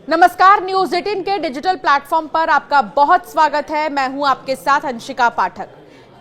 नमस्कार, न्यूज 18 के digital platform पर आपका बहुत स्वागत है। मैं हूं आपके साथ अंशिका पाठक।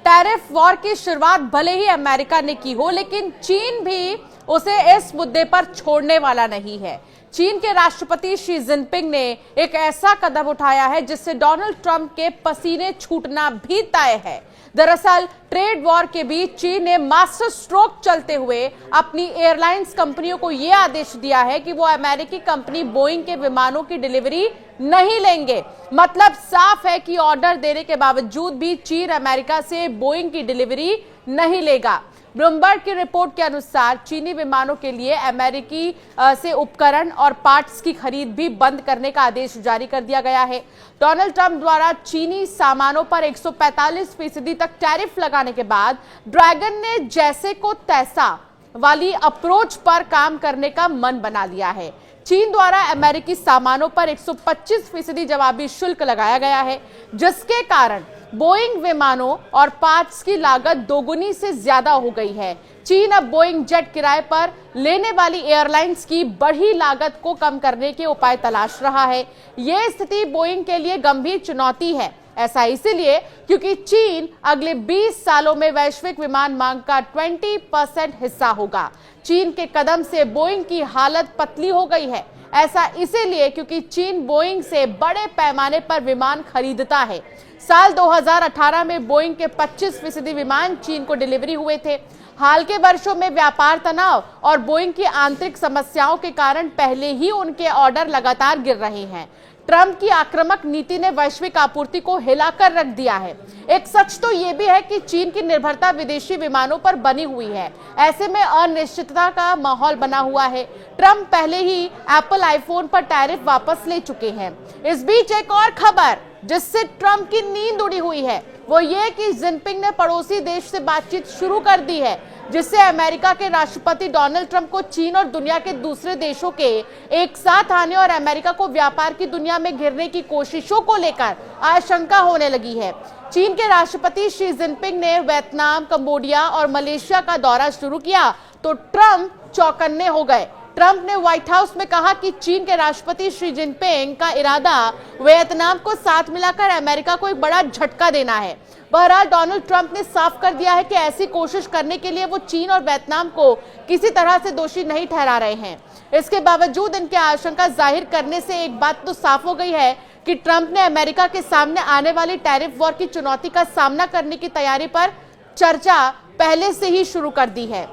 टैरिफ वॉर की शुरुआत भले ही अमेरिका ने की हो, लेकिन चीन भी उसे इस मुद्दे पर छोड़ने वाला नहीं है। चीन के राष्ट्रपति शी जिनपिंग ने एक ऐसा कदम उठाया है जिससे डोनाल्ड ट्रंप के पसीने छूटना भी तय है। दरअसल ट्रेड वॉर के बीच चीन ने मास्टर स्ट्रोक चलते हुए अपनी एयरलाइंस कंपनियों को यह आदेश दिया है कि वो अमेरिकी कंपनी बोइंग के विमानों की डिलीवरी नहीं लेंगे। मतलब साफ है कि ऑर्डर देने के बावजूद भी चीन अमेरिका से बोइंग की डिलीवरी नहीं लेगा। ब्लूमबर्ग की रिपोर्ट के अनुसार चीनी विमानों के लिए अमेरिकी से उपकरण और पार्ट्स की खरीद भी बंद करने का आदेश जारी कर दिया गया है। डोनाल्ड ट्रंप द्वारा चीनी सामानों पर 145% तक टैरिफ लगाने के बाद ड्रैगन ने जैसे को तैसा वाली अप्रोच पर काम करने का मन बना लिया है। चीन द्वारा अमेरिकी सामानों पर 125% जवाबी शुल्क लगाया गया है, जिसके कारण बोइंग विमानों और पार्ट्स की लागत दोगुनी से ज्यादा हो गई है। चीन अब बोइंग जेट किराए पर लेने वाली एयरलाइंस की बढ़ी लागत को कम करने के उपाय तलाश रहा है। यह स्थिति बोइंग के लिए गंभीर चुनौती है। ऐसा इसीलिए क्योंकि चीन अगले 20 सालों में वैश्विक विमान मांग का 20% हिस्सा होगा। चीन के कदम से बोइंग की हालत पतली हो गई है। ऐसा इसीलिए क्योंकि चीन बोइंग से बड़े पैमाने पर विमान खरीदता है। साल 2018 में बोइंग के 25% विमान चीन को डिलीवरी हुए थे। हाल के वर्षों में व्यापार तनाव और बोइंग की आंतरिक समस्याओं के कारण पहले ही उनके ऑर्डर लगातार गिर रहे हैं। ट्रंप की आक्रामक नीति ने वैश्विक आपूर्ति को हिलाकर रख दिया है। एक सच तो यह भी है कि चीन की निर्भरता विदेशी विमानों पर बनी हुई है। ऐसे में अनिश्चितता का माहौल बना हुआ है। ट्रंप पहले ही एप्पल आईफोन पर टैरिफ वापस ले चुके हैं। इस बीच एक और खबर जिससे ट्रंप की नींद उड़ी हुई है वो ये कि जिनपिंग ने पड़ोसी देश से बातचीत शुरू कर दी है, जिससे अमेरिका के राष्ट्रपति डोनाल्ड ट्रंप को चीन और दुनिया के दूसरे देशों के एक साथ आने और अमेरिका को व्यापार की दुनिया में घिरने की कोशिशों को लेकर आशंका होने लगी है। चीन के राष्ट्रपति शी जिनपिंग ने वियतनाम, कंबोडिया और मलेशिया का दौरा शुरू किया तो ट्रंप चौकन्ने हो गए। ट्रंप ने व्हाइट हाउस में कहा कि चीन के राष्ट्रपति शी जिनपिंग का इरादा वियतनाम को साथ मिलाकर अमेरिका को एक बड़ा झटका देना है। बहरहाल डोनाल्ड ट्रंप ने साफ कर दिया है कि ऐसी कोशिश करने के लिए वो चीन और वियतनाम को किसी तरह से दोषी नहीं ठहरा रहे हैं। इसके बावजूद इनकी आशंका जाहिर करने से एक बात तो साफ हो गई है कि ट्रंप ने अमेरिका के सामने आने वाली टैरिफ वॉर की चुनौती का सामना करने की तैयारी पर चर्चा पहले से ही शुरू कर दी है।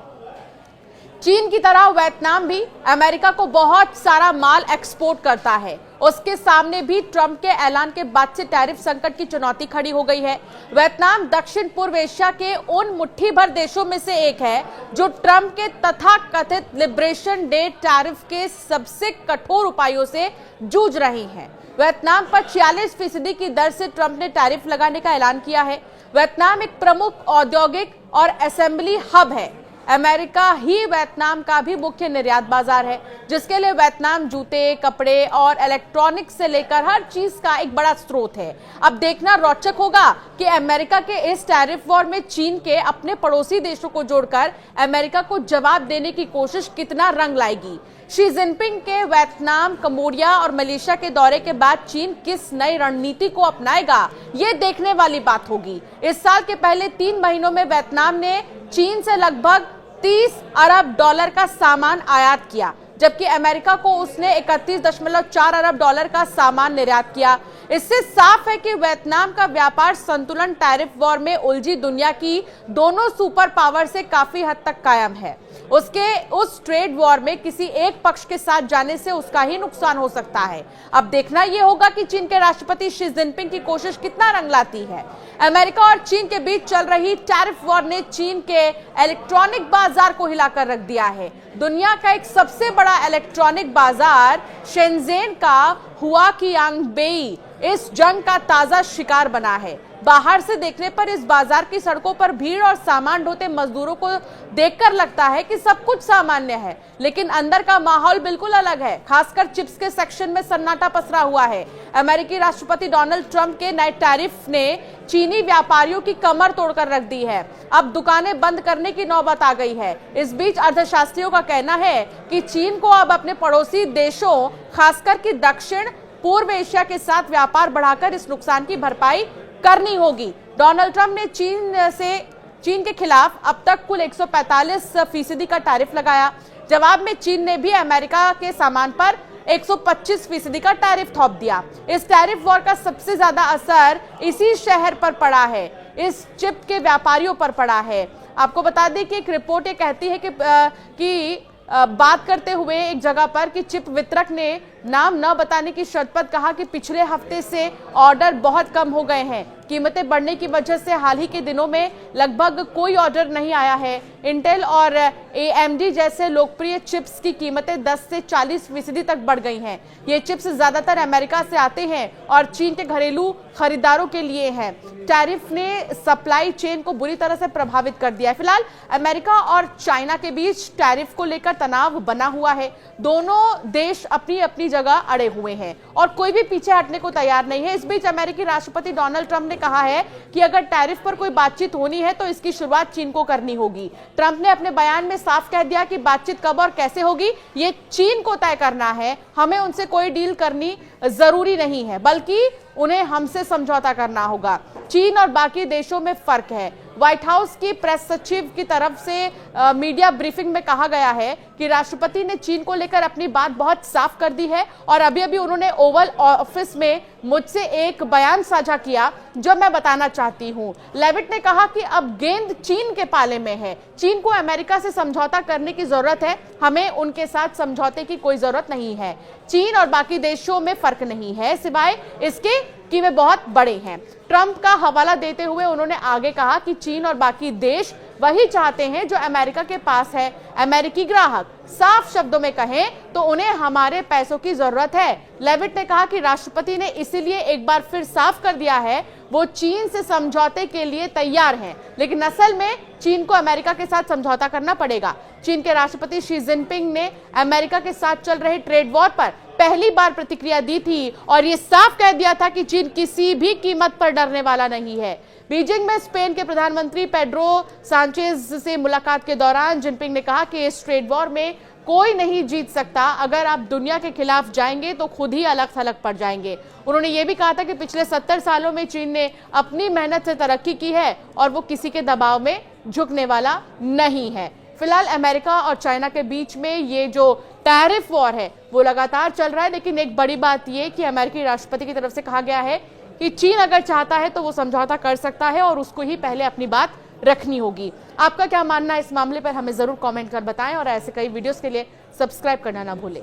चीन की तरह वियतनाम भी अमेरिका को बहुत सारा माल एक्सपोर्ट करता है। उसके सामने भी ट्रंप के ऐलान के बाद से टैरिफ संकट की चुनौती खड़ी हो गई है। वियतनाम दक्षिण पूर्व एशिया के उन मुट्ठी भर देशों में से एक है जो ट्रंप के तथाकथित लिबरेशन डे टैरिफ के सबसे कठोर उपायों से जूझ रही हैं। वियतनाम पर 46% की दर से ट्रंप ने टैरिफ लगाने का ऐलान किया है। वियतनाम एक प्रमुख औद्योगिक और असेंबली हब है। अमेरिका ही वियतनाम का भी मुख्य निर्यात बाजार है, जिसके लिए वियतनाम जूते, कपड़े और इलेक्ट्रॉनिक्स से लेकर हर चीज का एक बड़ा स्रोत है। अब देखना रोचक होगा कि अमेरिका के इस टैरिफ वॉर में चीन के अपने पड़ोसी देशों को जोड़कर अमेरिका को जवाब देने की कोशिश कितना रंग लाएगी। शी जिनपिंग के वियतनाम, कंबोडिया और मलेशिया के दौरे के बाद चीन किस नई रणनीति को अपनाएगा, ये देखने वाली बात होगी। इस साल के पहले 3 महीनों में वियतनाम ने चीन से लगभग 30 अरब डॉलर का सामान आयात किया, जबकि अमेरिका को उसने 31.4 अरब डॉलर का सामान निर्यात किया। इससे साफ है कि वियतनाम का व्यापार संतुलन टैरिफ वॉर में उलझी दुनिया की दोनों सुपर पावर से काफी हद तक कायम है। उसके उस ट्रेड वॉर में किसी एक पक्ष के साथ जाने से उसका ही नुकसान हो सकता है। अब देखना यह होगा कि चीन के राष्ट्रपति शी जिनपिंग की कोशिश कितना रंग लाती है। अमेरिका और चीन के बीच चल रही टैरिफ वॉर ने चीन के इलेक्ट्रॉनिक बाजार को हिलाकर रख दिया है। दुनिया का एक सबसे बड़ा इलेक्ट्रॉनिक बाजार शेंजेन का हुआकियांगबेई इस जंग का ताजा शिकार बना है, बाहर से देखने पर इस बाजार की सड़कों पर भीड़ और सामान ढोते मजदूरों को देखकर लगता है कि सब कुछ सामान्य है, लेकिन अंदर का माहौल बिल्कुल अलग है। खासकर चिप्स के सेक्शन में सन्नाटा पसरा हुआ है। अमेरिकी राष्ट्रपति डोनाल्ड ट्रंप के नए टैरिफ ने चीनी व्यापारियों की कमर तोड़कर रख दी है। अब दुकानें बंद करने की नौबत आ गई है। इस बीच अर्थशास्त्रियों का कहना है कि चीन को अब अपने पड़ोसी देशों, खासकर कि दक्षिण पूर्व एशिया के साथ व्यापार बढ़ाकर इस नुकसान की भरपाई करनी होगी। डोनाल्ड ट्रंप ने चीन के खिलाफ अब तक कुल 145% का टैरिफ लगाया। जवाब में चीन ने भी अमेरिका के सामान पर 125% का टैरिफ थोप दिया। इस टैरिफ वॉर का सबसे ज्यादा असर इसी शहर पर पड़ा है, इस चिप के व्यापारियों पर पड़ा है। आपको बता दें कि एक रिपोर्ट ये कहती है कि बात करते हुए एक जगह पर कि चिप वितरक ने नाम न बताने की शर्त पर कहा कि पिछले हफ्ते से ऑर्डर बहुत कम हो गए हैं। कीमतें बढ़ने की वजह से हाल ही के दिनों में लगभग कोई ऑर्डर नहीं आया है। इंटेल और AMD जैसे लोकप्रिय चिप्स की कीमतें 10 से 40% तक बढ़ गई हैं। ये चिप्स ज्यादातर अमेरिका से आते हैं और चीन के घरेलू खरीदारों के लिए हैं। टैरिफ ने सप्लाई चेन को बुरी तरह से प्रभावित कर दिया है। फिलहाल अमेरिका और चाइना के बीच टैरिफ को लेकर तनाव बना हुआ है। दोनों देश अपनी अपनी जगह अड़े हुए हैं और कोई भी पीछे हटने को तैयार नहीं है। इस बीच अमेरिकी राष्ट्रपति डोनाल्ड ट्रंप ने कहा है कि अगर टैरिफ पर कोई बातचीत होनी है तो इसकी शुरुआत चीन को करनी होगी। ट्रंप ने अपने बयान में साफ कह दिया कि बातचीत कब और कैसे होगी ये चीन को तय करना है। हमें उनसे कोई डील करनी जरूरी नहीं है, बल्कि उन्हें हमसे समझौता करना होगा। चीन और बाकी देशों में फर्क है। व्हाइट हाउस की प्रेस सचिव की तरफ से मीडिया ब्रीफिंग में कहा गया है कि राष्ट्रपति ने चीन को लेकर अपनी बात बहुत साफ कर दी है और अभी अभी उन्होंने ओवल ऑफिस में मुझसे एक बयान साझा किया जो मैं बताना चाहती हूं। लेविट ने कहा कि अब गेंद चीन के पाले में है। चीन को अमेरिका से समझौता करने की जरूरत है, हमें उनके साथ समझौते की कोई जरूरत नहीं है। चीन और बाकी देशों में फर्क नहीं है, सिवाय इसके कि वे बहुत बड़े हैं। ट्रंप का हवाला देते हुए उन्होंने आगे कहा कि चीन और बाकी देश वही चाहते हैं जो अमेरिका के पास है। अमेरिकी ग्राहक साफ शब्दों में कहें तो उन्हें हमारे पैसों की जरूरत है। लेविट ने कहा कि राष्ट्रपति ने इसीलिए एक बार फिर साफ कर दिया है वो चीन से समझौते के लिए तैयार हैं, लेकिन असल में चीन को अमेरिका के साथ समझौता करना पड़ेगा। चीन के राष्ट्रपति शी जिनपिंग ने अमेरिका के साथ चल रहे ट्रेड वॉर पर पहली बार प्रतिक्रिया दी थी और ये साफ कह दिया था कि चीन किसी भी कीमत पर डरने वाला नहीं है। बीजिंग में स्पेन के प्रधानमंत्री पेड्रो सांचेज से मुलाकात के दौरान जिनपिंग ने कहा कि इस ट्रेड वॉर में कोई नहीं जीत सकता। अगर आप दुनिया के खिलाफ जाएंगे तो खुद ही अलग थलग पड़ जाएंगे। उन्होंने ये भी कहा था कि पिछले 70 सालों में चीन ने अपनी मेहनत से तरक्की की है और वो किसी के दबाव में झुकने वाला नहीं है। फिलहाल अमेरिका और चाइना के बीच में ये जो टैरिफ वॉर है वो लगातार चल रहा है, लेकिन एक बड़ी बात ये कि अमेरिकी राष्ट्रपति की तरफ से कहा गया है कि चीन अगर चाहता है तो वो समझौता कर सकता है और उसको ही पहले अपनी बात रखनी होगी। आपका क्या मानना है इस मामले पर हमें जरूर कमेंट कर बताएं और ऐसे कई वीडियोस के लिए सब्सक्राइब करना ना भूलें।